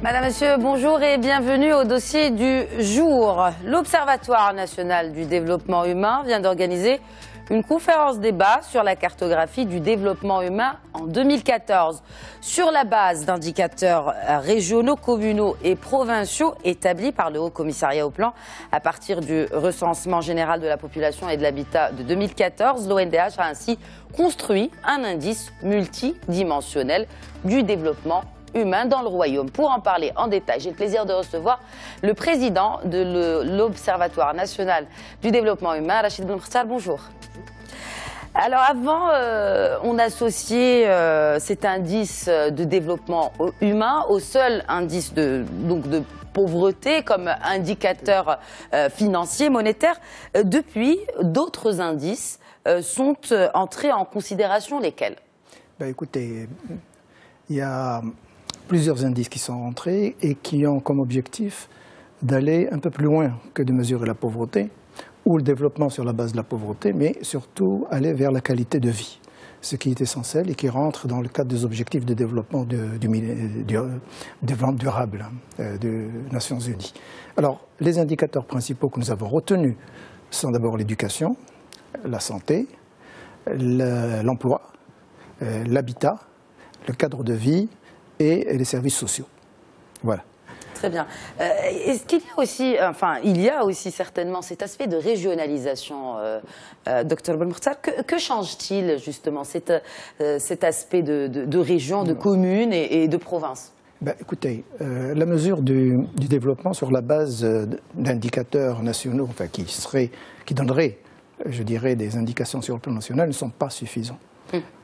Madame, Monsieur, bonjour et bienvenue au dossier du jour. L'Observatoire national du développement humain vient d'organiser une conférence débat sur la cartographie du développement humain en 2014, sur la base d'indicateurs régionaux, communaux et provinciaux établis par le Haut Commissariat au Plan à partir du recensement général de la population et de l'habitat de 2014. L'ONDH a ainsi construit un indice multidimensionnel du développement humain dans le royaume. Pour en parler en détail, j'ai le plaisir de recevoir le président de l'Observatoire national du développement humain, Rachid Belmokhtar. Bonjour. Alors avant, on associait cet indice de développement humain au seul indice de pauvreté comme indicateur financier, monétaire. Depuis, d'autres indices sont entrés en considération, lesquels? Écoutez, il y a plusieurs indices qui sont entrés et qui ont comme objectif d'aller un peu plus loin que de mesurer la pauvreté ou le développement sur la base de la pauvreté, mais surtout aller vers la qualité de vie, ce qui est essentiel et qui rentre dans le cadre des objectifs de développement durable des Nations Unies. Alors, les indicateurs principaux que nous avons retenus sont d'abord l'éducation, la santé, l'emploi, l'habitat, le cadre de vie et les services sociaux. Voilà. Très bien. Est-ce qu'il y a aussi, il y a aussi certainement cet aspect de régionalisation, Dr Belmokhtar. Que change-t-il justement cet aspect de région, de commune et de province? Écoutez, la mesure du développement sur la base d'indicateurs nationaux, qui donneraient, je dirais, des indications sur le plan national, ne sont pas suffisants.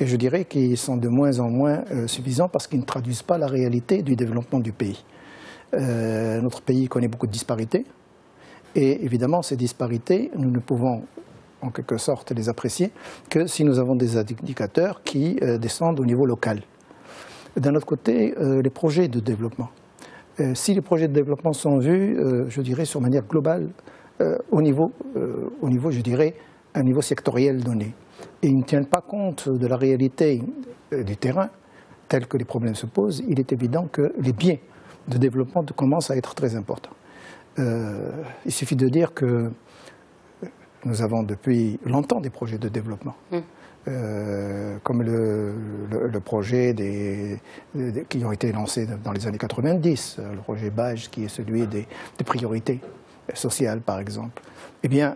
Et je dirais qu'ils sont de moins en moins suffisants parce qu'ils ne traduisent pas la réalité du développement du pays. Notre pays connaît beaucoup de disparités et évidemment ces disparités, nous ne pouvons en quelque sorte les apprécier que si nous avons des indicateurs qui descendent au niveau local. D'un autre côté, les projets de développement. Si les projets de développement sont vus, je dirais, sur manière globale, au niveau, je dirais, un niveau sectoriel donné, et ils ne tiennent pas compte de la réalité du terrain, tel que les problèmes se posent, il est évident que les biais de développement commencent à être très importants. Il suffit de dire que nous avons depuis longtemps des projets de développement, comme le projet qui ont été lancés dans les années 90, le projet BAGE qui est celui des priorités sociales par exemple. Eh bien,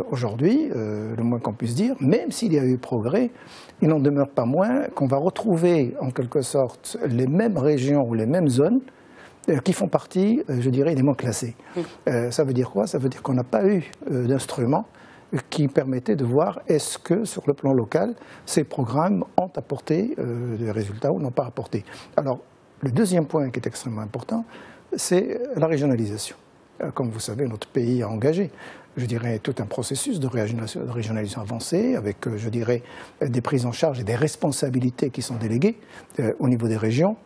aujourd'hui, le moins qu'on puisse dire, même s'il y a eu progrès, il n'en demeure pas moins qu'on va retrouver en quelque sorte les mêmes régions ou les mêmes zones qui font partie, je dirais, des moins classés. Ça veut dire quoi? Ça veut dire qu'on n'a pas eu d'instruments qui permettaient de voir est-ce que sur le plan local, ces programmes ont apporté des résultats ou n'ont pas apporté. Alors, le deuxième point qui est extrêmement important, c'est la régionalisation. Comme vous savez, notre pays a engagé, je dirais, tout un processus de régionalisation avancée avec, je dirais, des prises en charge et des responsabilités qui sont déléguées au niveau des régions.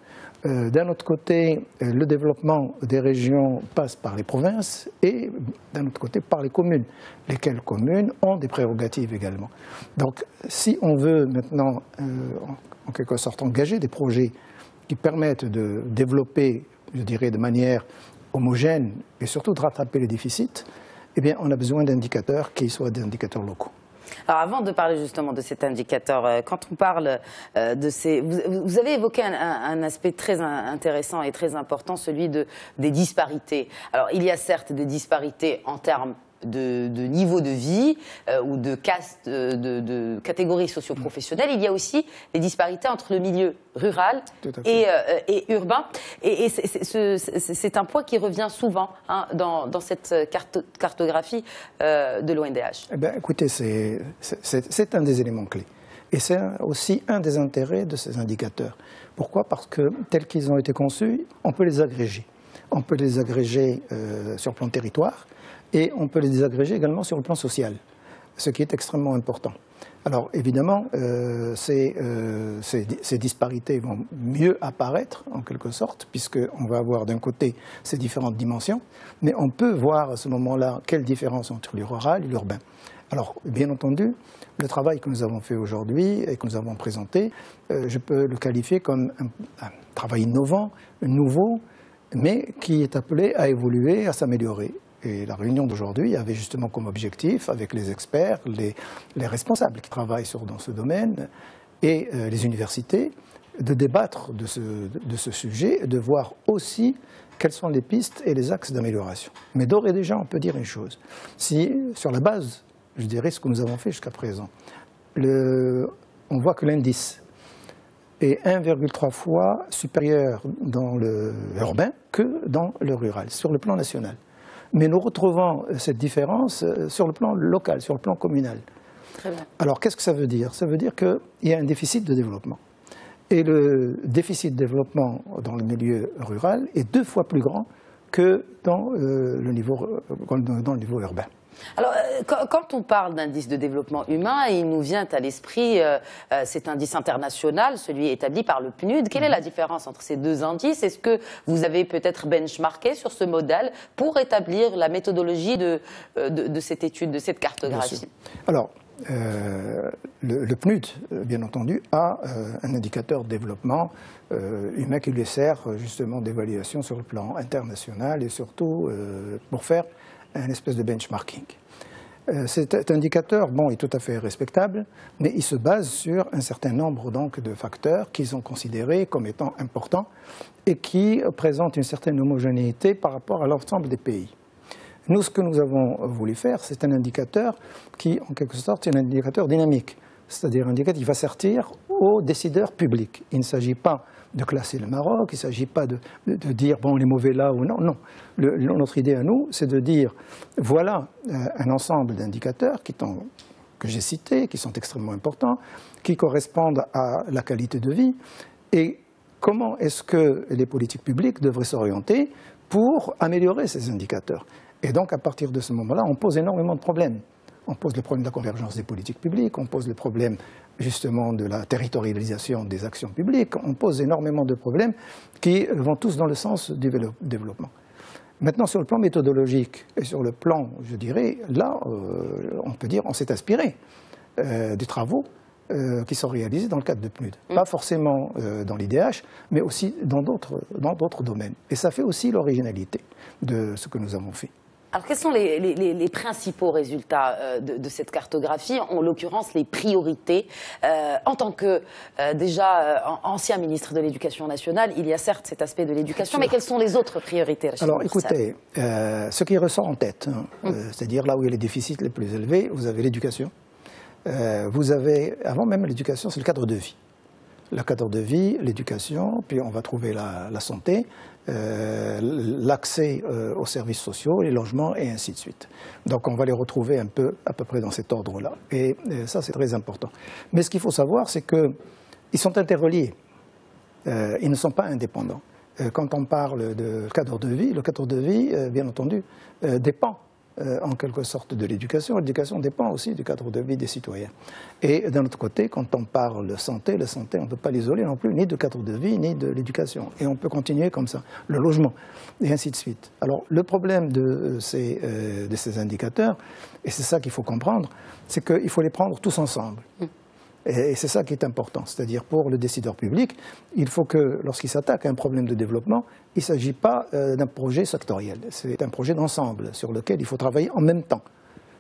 D'un autre côté, le développement des régions passe par les provinces et d'un autre côté par les communes, lesquelles communes ont des prérogatives également. Donc, si on veut maintenant, en quelque sorte, engager des projets qui permettent de développer, je dirais, de manière homogène et surtout de rattraper les déficits, eh bien, on a besoin d'indicateurs qui soient des indicateurs locaux. Alors avant de parler justement de cet indicateur, quand on parle de ces... Vous avez évoqué un aspect très intéressant et très important, celui des disparités. Alors il y a certes des disparités en termes de niveau de vie ou de caste, de catégories socio-professionnelles. Il y a aussi les disparités entre le milieu rural et urbain. Et c'est un point qui revient souvent dans cette cartographie de l'ONDH. Écoutez, c'est un des éléments clés. Et c'est aussi un des intérêts de ces indicateurs. Pourquoi? Parce que tels qu'ils ont été conçus, on peut les agréger. On peut les agréger sur le plan territoire. Et on peut les désagréger également sur le plan social, ce qui est extrêmement important. Alors évidemment, ces disparités vont mieux apparaître en quelque sorte, puisqu'on va avoir d'un côté ces différentes dimensions, mais on peut voir à ce moment-là quelle différence entre le rural et l'urbain. Alors bien entendu, le travail que nous avons fait aujourd'hui et que nous avons présenté, je peux le qualifier comme un travail innovant, nouveau, mais qui est appelé à évoluer, à s'améliorer. Et la réunion d'aujourd'hui avait justement comme objectif, avec les experts, les responsables qui travaillent dans ce domaine et les universités, de débattre de ce sujet et de voir aussi quelles sont les pistes et les axes d'amélioration. Mais d'ores et déjà, on peut dire une chose. Si, sur la base, je dirais, ce que nous avons fait jusqu'à présent, on voit que l'indice est 1,3 fois supérieur dans le urbain que dans le rural, sur le plan national. Mais nous retrouvons cette différence sur le plan local, sur le plan communal. Très bien. Alors, qu'est-ce que ça veut dire? Ça veut dire qu'il y a un déficit de développement. Et le déficit de développement dans le milieu rural est 2 fois plus grand que dans le niveau urbain. Alors, quand on parle d'indice de développement humain, il nous vient à l'esprit cet indice international, celui établi par le PNUD. Quelle est la différence entre ces deux indices? Est-ce que vous avez peut-être benchmarké sur ce modèle pour établir la méthodologie de cette étude, de cette cartographie? Alors, le PNUD, bien entendu, a un indicateur de développement humain qui lui sert justement d'évaluation sur le plan international et surtout pour faire un espèce de benchmarking. Cet indicateur, bon, est tout à fait respectable, mais il se base sur un certain nombre donc, de facteurs qu'ils ont considérés comme étant importants et qui présentent une certaine homogénéité par rapport à l'ensemble des pays. Nous, ce que nous avons voulu faire, c'est un indicateur qui, en quelque sorte, est un indicateur dynamique, c'est-à-dire un indicateur qui va servir aux décideurs publics. Il ne s'agit pas de classer le Maroc, il ne s'agit pas de dire, bon, on est mauvais là ou non, non. Notre idée à nous, c'est de dire, voilà un ensemble d'indicateurs que j'ai cités, qui sont extrêmement importants, qui correspondent à la qualité de vie, et comment est-ce que les politiques publiques devraient s'orienter pour améliorer ces indicateurs. Et donc, à partir de ce moment-là, on pose énormément de problèmes. On pose le problème de la convergence des politiques publiques, on pose le problème justement de la territorialisation des actions publiques, on pose énormément de problèmes qui vont tous dans le sens du développement. Maintenant, sur le plan méthodologique et sur le plan, je dirais, là, on peut dire on s'est inspiré des travaux qui sont réalisés dans le cadre de PNUD. Pas forcément dans l'IDH, mais aussi dans d'autres domaines. Et ça fait aussi l'originalité de ce que nous avons fait. Alors, quels sont les principaux résultats de cette cartographie, en l'occurrence les priorités? En tant que ancien ministre de l'Éducation nationale, il y a certes cet aspect de l'éducation, mais quelles sont les autres priorités? Alors écoutez, ce qui ressort en tête, c'est-à-dire là où il y a les déficits les plus élevés, vous avez l'éducation. Vous avez, avant même l'éducation, c'est le cadre de vie. Le cadre de vie, l'éducation, puis on va trouver la santé, l'accès aux services sociaux, les logements et ainsi de suite. Donc on va les retrouver à peu près dans cet ordre-là. Et ça, c'est très important. Mais ce qu'il faut savoir, c'est qu'ils sont interreliés. Ils ne sont pas indépendants. Quand on parle de cadre de vie, bien entendu, dépend en quelque sorte de l'éducation. L'éducation dépend aussi du cadre de vie des citoyens. Et d'un autre côté, quand on parle de santé, on ne peut pas l'isoler non plus, ni du cadre de vie, ni de l'éducation. Et on peut continuer comme ça, le logement, et ainsi de suite. Alors, le problème de ces indicateurs, et c'est ça qu'il faut comprendre, c'est qu'il faut les prendre tous ensemble. Et c'est ça qui est important, c'est-à-dire pour le décideur public, il faut que lorsqu'il s'attaque à un problème de développement, il ne s'agit pas d'un projet sectoriel, c'est un projet d'ensemble sur lequel il faut travailler en même temps,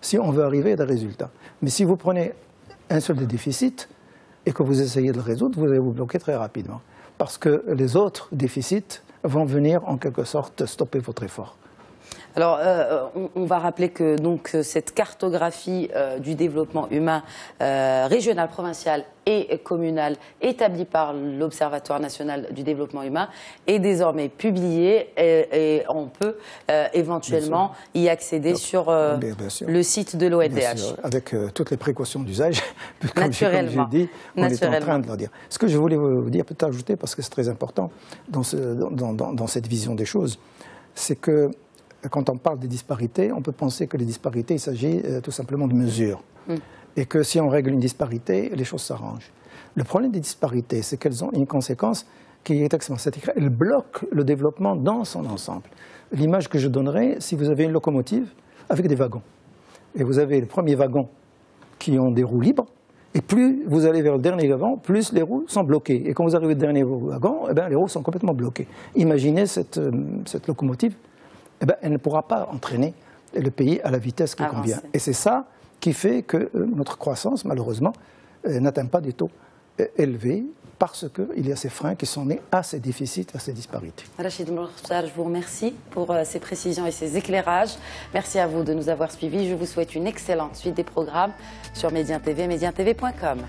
si on veut arriver à des résultats. Mais si vous prenez un seul des déficits et que vous essayez de le résoudre, vous allez vous bloquer très rapidement, parce que les autres déficits vont venir en quelque sorte stopper votre effort. Alors, on va rappeler que donc, cette cartographie du développement humain régional, provincial et communal établie par l'Observatoire national du développement humain est désormais publiée et on peut éventuellement y accéder sur le site de l'OLDH. Avec toutes les précautions d'usage, comme j'ai dit, on est en train de le dire. Ce que je voulais vous dire, peut-être ajouter, parce que c'est très important dans cette vision des choses, c'est que quand on parle des disparités, on peut penser que les disparités, il s'agit tout simplement de mesures. Et que si on règle une disparité, les choses s'arrangent. Le problème des disparités, c'est qu'elles ont une conséquence qui est extrêmement statique. Elles bloquent le développement dans son ensemble. L'image que je donnerais, si vous avez une locomotive avec des wagons, et vous avez les premiers wagons qui ont des roues libres, Et plus vous allez vers le dernier wagon, plus les roues sont bloquées. Et quand vous arrivez au dernier wagon, eh bien, les roues sont complètement bloquées. Imaginez cette locomotive, eh bien, elle ne pourra pas entraîner le pays à la vitesse qui convient. Et c'est ça qui fait que notre croissance, malheureusement, n'atteint pas des taux élevés parce qu'il y a ces freins qui sont nés à ces déficits, à ces disparités. Rachid Mokhtar, je vous remercie pour ces précisions et ces éclairages. Merci à vous de nous avoir suivis. Je vous souhaite une excellente suite des programmes sur Médien TV, medientv.com.